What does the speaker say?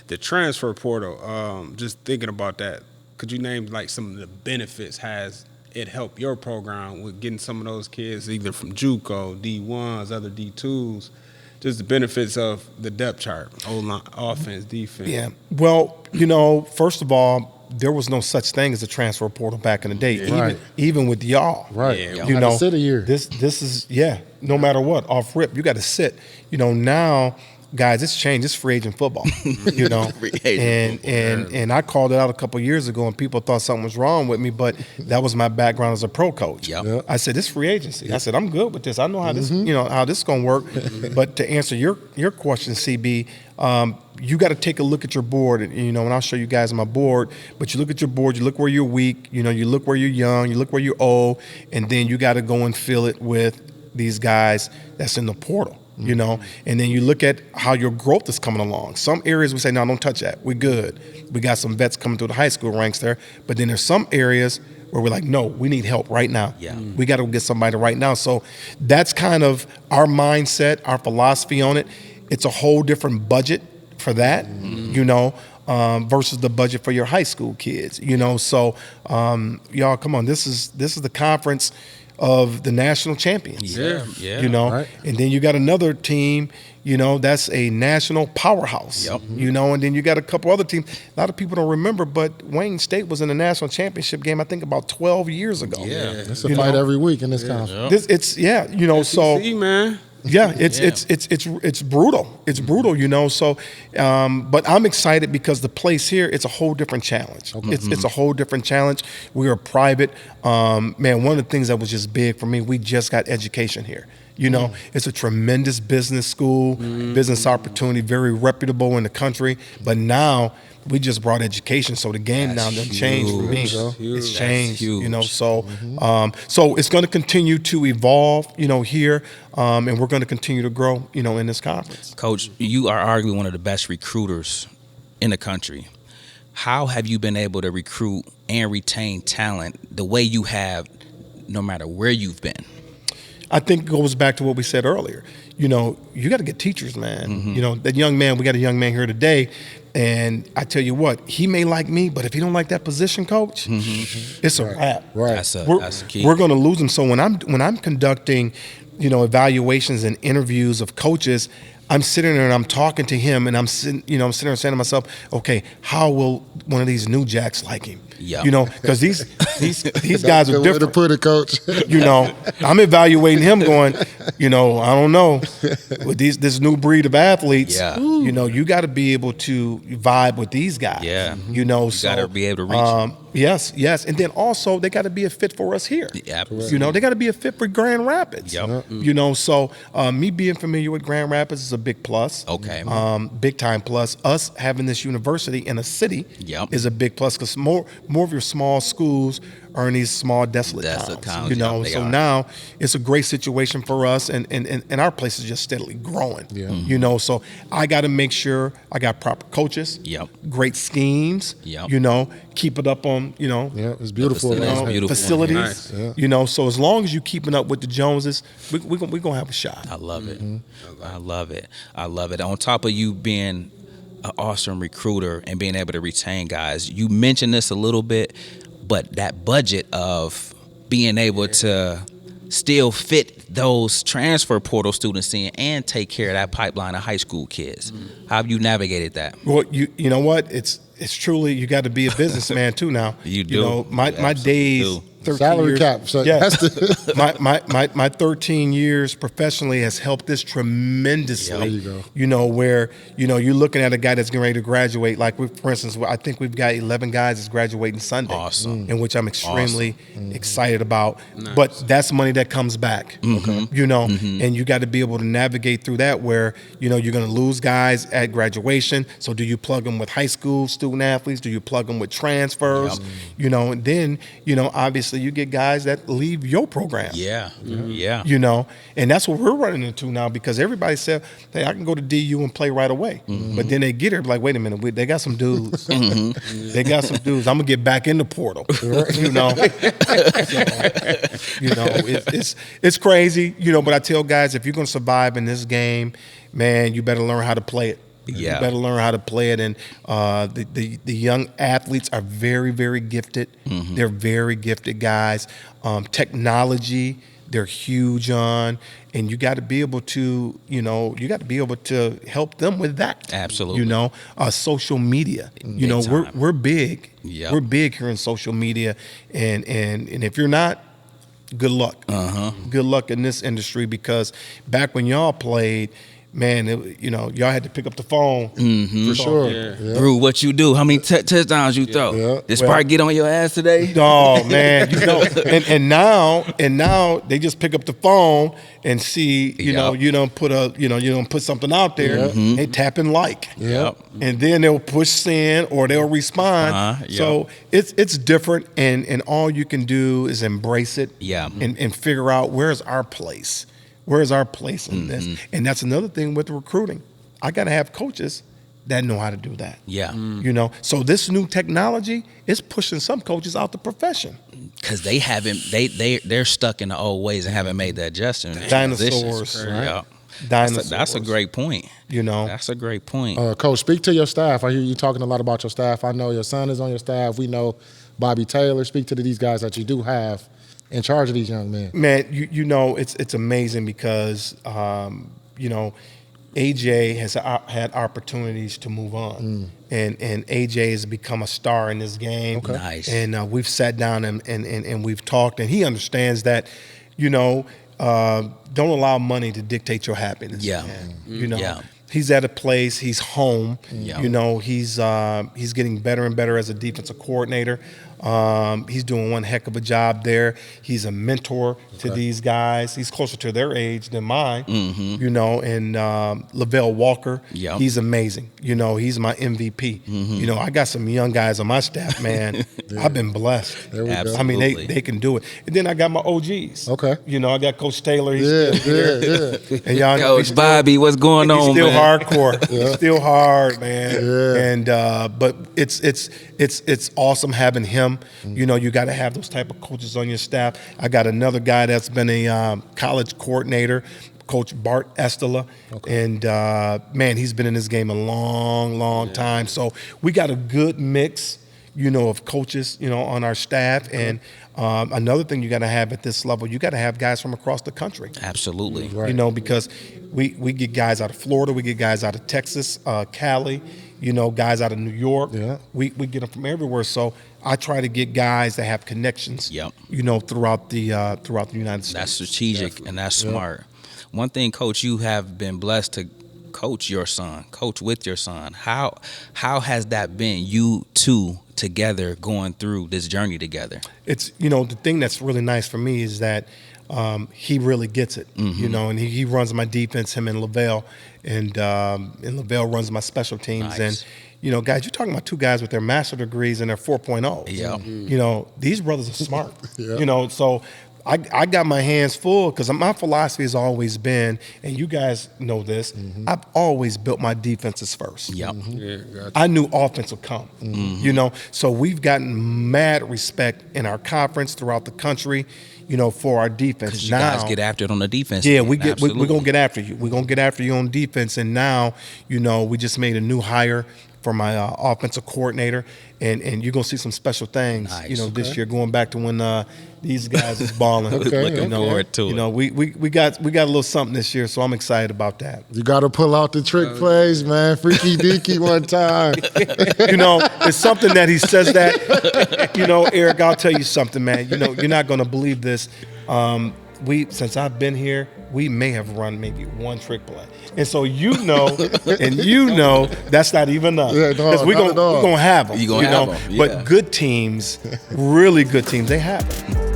The transfer portal, just thinking about that, could you name like some of the benefits has it helped your program with getting some of those kids either from JUCO, D1s, other D2s, just the benefits of the depth chart, O-line, offense, defense? Yeah. Well, first of all, there was no such thing as a transfer portal back in the day, even with y'all. Right. Yeah. You know, sit a year. This is no matter what, off rip, you got to sit. Now, guys, it's changed. It's free agent football. And I called it out a couple of years ago, and people thought something was wrong with me, but that was my background as a pro coach. Yep. I said, this free agency. I said, I'm good with this. I know how this, how this is going to work. But to answer your question, CB, you got to take a look at your board, and I'll show you guys my board. But you look at your board, you look where you're weak, you look where you're young, you look where you're old, and then you got to go and fill it with these guys that's in the portal. And then you look at how your growth is coming along. Some areas we say, no, don't touch that. We're good. We got some vets coming through the high school ranks there. But then there's some areas where we're like, no, we need help right now. Yeah. We got to get somebody right now. So that's kind of our mindset, our philosophy on it. It's a whole different budget for that, versus the budget for your high school kids. So y'all, come on. This is the conference of the national champions. Yeah. Right. And then you got another team, that's a national powerhouse. Yep. And then you got a couple other teams. A lot of people don't remember, but Wayne State was in the national championship game, I think about 12 years ago. Yeah. It's a fight every week in this conference. So SEC, man. yeah, it's brutal. It's brutal, So, but I'm excited because the place here, it's a whole different challenge. Okay. It's a whole different challenge. We are private. Man, one of the things that was just big for me, we just got education here. It's a tremendous business school, business opportunity, very reputable in the country. But now we just brought education, so the game now done changed for me. It's changed, So, so it's going to continue to evolve, here, and we're going to continue to grow, in this conference. Coach, you are arguably one of the best recruiters in the country. How have you been able to recruit and retain talent the way you have, no matter where you've been? I think it goes back to what we said earlier. You got to get teachers, man. That young man, we got a young man here today, and I tell you what, he may like me, but if he don't like that position coach, it's a wrap. Right. That's a key. We're going to lose him. So when I'm conducting, evaluations and interviews of coaches, I'm sitting there and I'm talking to him, and I'm sitting there saying to myself, okay, how will one of these new jacks like him? Yeah. Because these guys are Good way to different. put it, Coach. I'm evaluating him going, I don't know, with this new breed of athletes, you got to be able to vibe with these guys. Yeah. You got to be able to reach them. Yes. And then also they got to be a fit for us here. Yeah, absolutely. They got to be a fit for Grand Rapids. Yep. So me being familiar with Grand Rapids is a big plus. Okay. Big time plus. Us having this university in a city is a big plus, because more of your small schools are in these small desolate towns. So now it's a great situation for us, and our place is just steadily growing. Yeah. So I got to make sure I got proper coaches. Yep. Great schemes. Yep. Keep it up on Yeah, it's beautiful. Beautiful. facilities. Nice. Yeah. So as long as you keeping up with the Joneses, we gonna have a shot. I love it. I love it. I love it. On top of you being an awesome recruiter and being able to retain guys, you mentioned this a little bit, but that budget of being able to still fit those transfer portal students in and take care of that pipeline of high school kids. How have you navigated that? Well, you know what? It's truly, you got to be a businessman too now. You do. My days. do. 13 Salary years, cap. So yeah. that's the my 13 years professionally has helped this tremendously. There you go. Where you're looking at a guy that's getting ready to graduate. Like for instance, I think we've got 11 guys that's graduating Sunday. Awesome. In which I'm extremely excited about. Nice. But that's money that comes back. And you got to be able to navigate through that. Where you're going to lose guys at graduation. So do you plug them with high school student athletes? Do you plug them with transfers? Yep. And then obviously you get guys that leave your program. Yeah. And that's what we're running into now, because everybody said, hey, I can go to DU and play right away. But then they get here, like, wait a minute, they got some dudes. They got some dudes. I'm gonna get back in the portal. It's crazy, but I tell guys, if you're gonna survive in this game, man, you better learn how to play it. Yeah. You better learn how to play it. And the young athletes are very, very gifted. They're very gifted guys. Technology, they're huge on. And you got to be able to, help them with that. Absolutely. Social media. Big time. We're big. Yep. We're big here in social media. And if you're not, good luck. Good luck in this industry, because back when y'all played, man, y'all had to pick up the phone. For sure. Yeah. Brew, what you do? How many touchdowns you throw? Yeah. Did Sparky get on your ass today? Oh man, and now they just pick up the phone and see, you don't put something out there. They tap and like. Yep. And then they'll push send or they'll respond. So it's different, and all you can do is embrace it. Yeah. And figure out where's our place. Where's our place in this? And that's another thing with recruiting. I got to have coaches that know how to do that. Yeah. So this new technology is pushing some coaches out the profession. Because they're stuck in the old ways and haven't made the adjustment. Dinosaurs, right? Yeah. Dinosaurs. That's a great point. That's a great point. Coach, speak to your staff. I hear you talking a lot about your staff. I know your son is on your staff. We know Bobby Taylor. Speak to these guys that you do have in charge of these young men. Man, it's amazing because AJ has had opportunities to move on, and AJ has become a star in this game. Okay. Nice. And we've sat down and we've talked, and he understands that, don't allow money to dictate your happiness. Yeah. Man. Yeah. He's at a place. He's home. Yeah. He's getting better and better as a defensive coordinator. He's doing one heck of a job there. He's a mentor to these guys. He's closer to their age than mine. And Lavelle Walker. Yep. He's amazing. He's my MVP. I got some young guys on my staff, man. I've been blessed. There we go. I mean, they can do it. And then I got my OGs. Okay. I got Coach Taylor. He's still here. And y'all know Coach Bobby, what's going on, he's still man? hardcore. He's still hard, man. Yeah. And but it's awesome having him. You got to have those type of coaches on your staff. I got another guy that's been a college coordinator, Coach Bart Estela, and man, he's been in this game a long time. So we got a good mix, of coaches, on our staff. And another thing you got to have at this level, you got to have guys from across the country. Absolutely. Right. Because we get guys out of Florida, we get guys out of Texas, Cali, guys out of New York. Yeah. We get them from everywhere. So I try to get guys that have connections. Yep. Throughout the United States. That's strategic and that's smart. One thing, Coach, you have been blessed to coach with your son. How has that been, you two together going through this journey together? It's the thing that's really nice for me is that he really gets it. And he runs my defense, him and Lavelle, and Lavelle runs my special teams. Nice. And guys, you're talking about two guys with their master degrees and their 4.0. Yeah. These brothers are smart. Yeah. So I got my hands full because my philosophy has always been, and you guys know this, I've always built my defenses first. Yep. Yeah, gotcha. I knew offense would come. So we've gotten mad respect in our conference throughout the country, for our defense. Because you guys get after it on the defense. Yeah, end. we're going Absolutely. to get after you. We're going to get after you on defense. And now, we just made a new hire for my offensive coordinator, and you're going to see some special things, Nice. this year, going back to when these guys is balling. Looking forward to it. We got a little something this year, so I'm excited about that. You got to pull out the trick plays, man. Freaky deaky one time. It's something that he says that, Eric, I'll tell you something, man. You're not going to believe this. Since I've been here, we may have run maybe one trick play. And so that's not even us. Yeah, Because we're going to have them. You gonna have them, yeah. But good teams, really good teams, they have them.